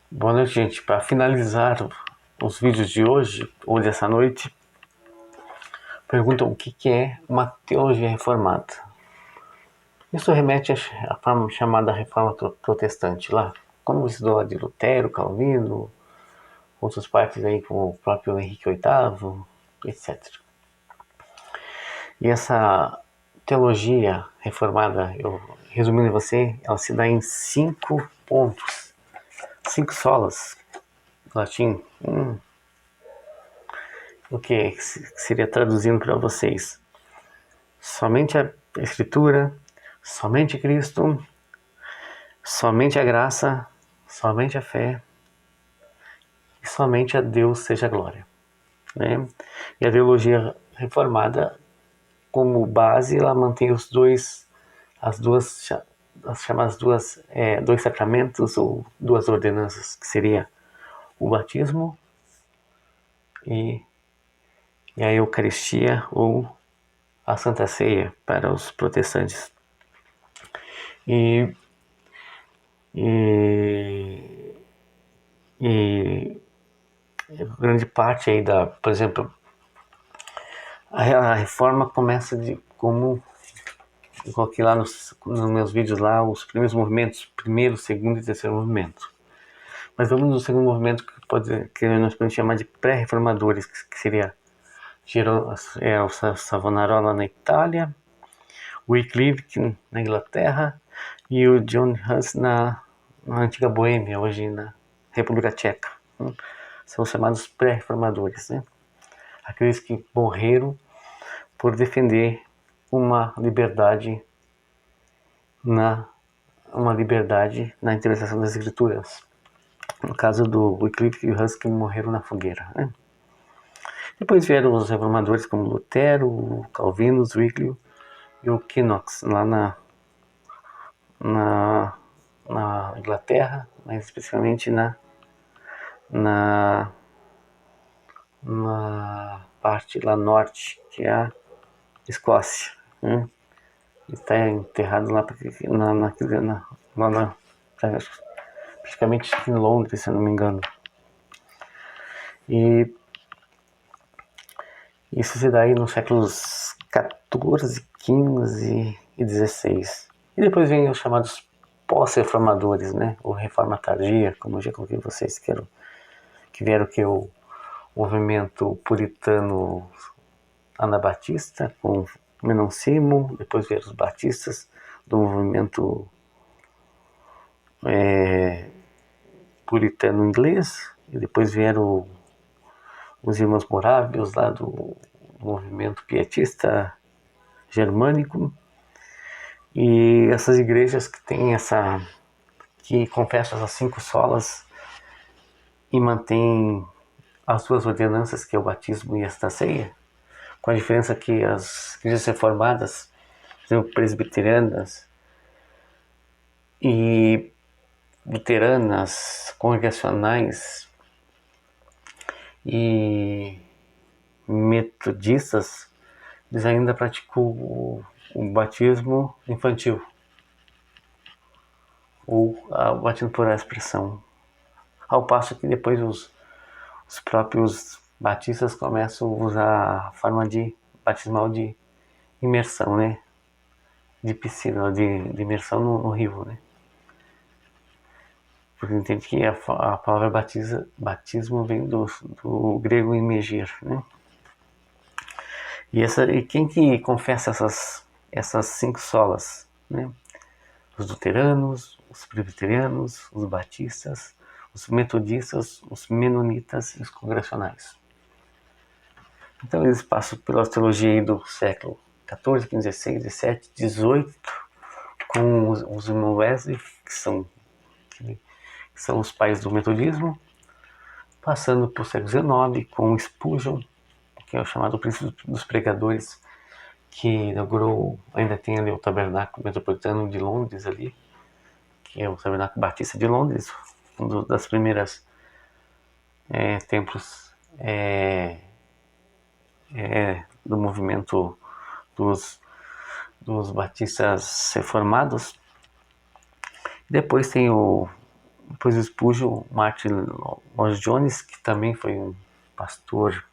Boa noite, gente. Para finalizar os vídeos de hoje, ou dessa noite, perguntam o que é uma teologia reformada. Isso remete à forma chamada Reforma Protestante lá. Quando você estudou de Lutero, Calvino, outras partes aí como o próprio Henrique VIII, etc. E essa teologia reformada, eu resumindo você, ela se dá em 5 pontos, 5 solas, latim. O que seria traduzindo para vocês? Somente a Escritura, somente Cristo, somente a graça, somente a fé e somente a Deus seja a glória. Né? E a teologia reformada, como base, ela mantém dois sacramentos ou duas ordenanças, que seria o batismo e a Eucaristia ou a Santa Ceia para os protestantes. E grande parte aí por exemplo, a reforma começa como eu coloquei lá nos meus vídeos lá, os primeiros movimentos, primeiro, segundo e terceiro movimento. Mas vamos no segundo movimento, que nós podemos chamar de pré-reformadores, que seria o Savonarola na Itália, o Wycliffe na Inglaterra e o John Hus na antiga Boêmia, hoje na República Tcheca. São chamados pré-reformadores, né? Aqueles que morreram por defender uma liberdade na interpretação das escrituras. No caso do Wycliffe e o Hus, que morreram na fogueira, né? Depois vieram os reformadores como Lutero, o Calvino, o Zwingli e o Knox lá na Inglaterra, mais especificamente na parte lá norte, que é a Escócia, né? Está enterrado lá praticamente em Londres, se eu não me engano. E isso se dá aí nos séculos 14, 15 e 16. E depois vem os chamados pós-reformadores, né? Ou reforma tardia, como eu já coloquei vocês, que vieram que o movimento puritano anabatista, com Menon Simon, depois vieram os batistas do movimento puritano inglês, e depois vieram os irmãos morávios lá do movimento pietista germânico. E essas igrejas que confessam essas 5 solas e mantêm as duas ordenanças, que é o batismo e a Santa Ceia, com a diferença que as igrejas reformadas, por exemplo, presbiterianas e luteranas, congregacionais e metodistas, eles ainda praticam o batismo infantil, ou o batismo por aspersão. Ao passo que depois os próprios batistas começam a usar a forma batismal de imersão, né? De piscina, de imersão no rio, né? Porque entende que a palavra batismo vem do grego imergir, né? E quem que confessa essas 5 solas, né? Os luteranos, os presbiterianos, os batistas, os metodistas, os menonitas e os congregacionais. Então eles passam pela teologia aí do século XIV, XV, XVI, XVII, XVIII, com os irmãos Wesley, que são os pais do metodismo, passando por século XIX, com Spurgeon, que é o chamado Príncipe dos Pregadores, que inaugurou, ainda tem ali o Tabernáculo Metropolitano de Londres ali, que é o Tabernáculo Batista de Londres, um das primeiras templos do movimento dos batistas reformados. Depois tem o depois o Spurgeon, Martin Lloyd Jones, que também foi um pastor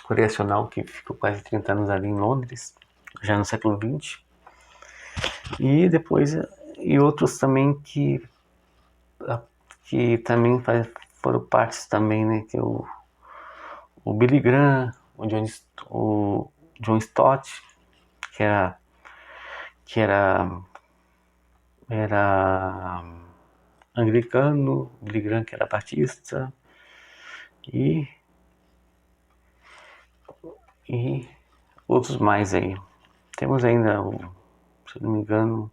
congregacional que ficou quase 30 anos ali em Londres, já no século XX. E depois, e outros também que também foram partes também, né, que o Billy Graham, o John Stott, que era anglicano, o Billy Graham que era batista, e outros mais aí. Temos ainda, se não me engano,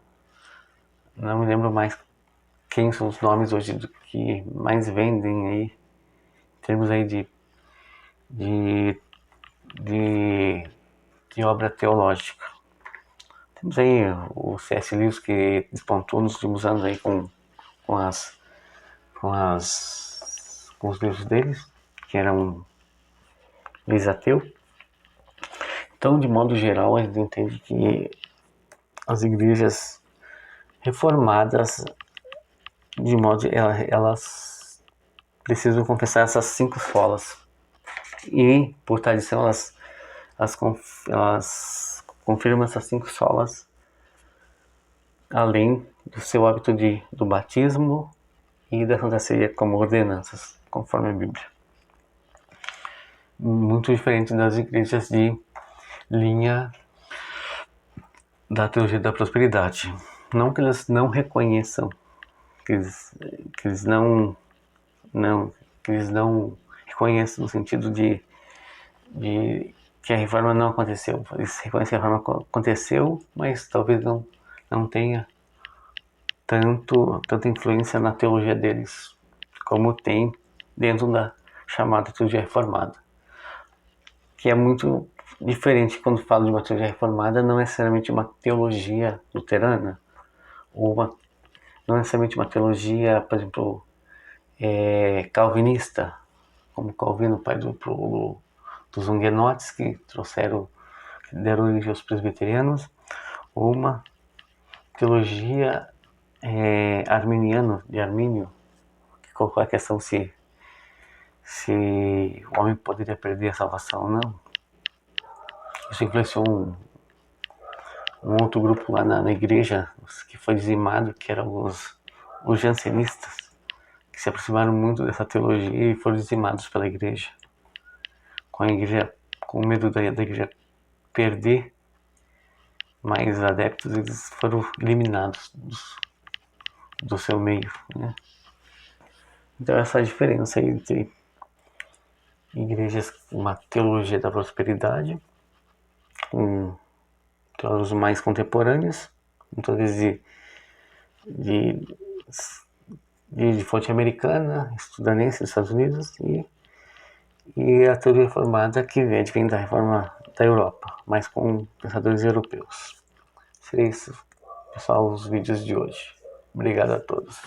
não me lembro mais quem são os nomes hoje do que mais vendem aí, em termos aí de obra teológica. Temos aí o C.S. Lewis, que despontou nos últimos anos aí com os livros deles, que era um ex-ateu. Então, de modo geral, a gente entende que as igrejas reformadas, de modo elas precisam confessar essas 5 solas, e por tradição elas confirmam essas 5 solas, além do seu hábito do batismo e da Santa Ceia como ordenanças, conforme a Bíblia. Muito diferente das igrejas de linha da teologia da prosperidade. Não que eles não reconheçam, que eles não reconheçam no sentido de que a reforma não aconteceu. Eles reconhecem que a reforma aconteceu, mas talvez não tenha tanta influência na teologia deles como tem dentro da chamada teologia reformada, que é muito diferente. Quando falo de uma teologia reformada, não é necessariamente uma teologia luterana, ou não é necessariamente uma teologia, por exemplo, calvinista, como Calvino, pai dos huguenotes, que deram origem aos presbiterianos, ou uma teologia de Armínio, que colocou a questão se o homem poderia perder a salvação ou não. Isso influenciou um outro grupo lá na igreja, que foi dizimado, que eram os jansenistas, que se aproximaram muito dessa teologia e foram dizimados pela igreja. Com medo da igreja perder mais adeptos, eles foram eliminados do seu meio, né? Então essa diferença entre igrejas com uma teologia da prosperidade, com teólogos mais contemporâneos, muitas vezes de fonte americana, estudanense dos Estados Unidos, e a teoria reformada que vem da reforma da Europa, mas com pensadores europeus. Seria isso, pessoal, os vídeos de hoje. Obrigado a todos.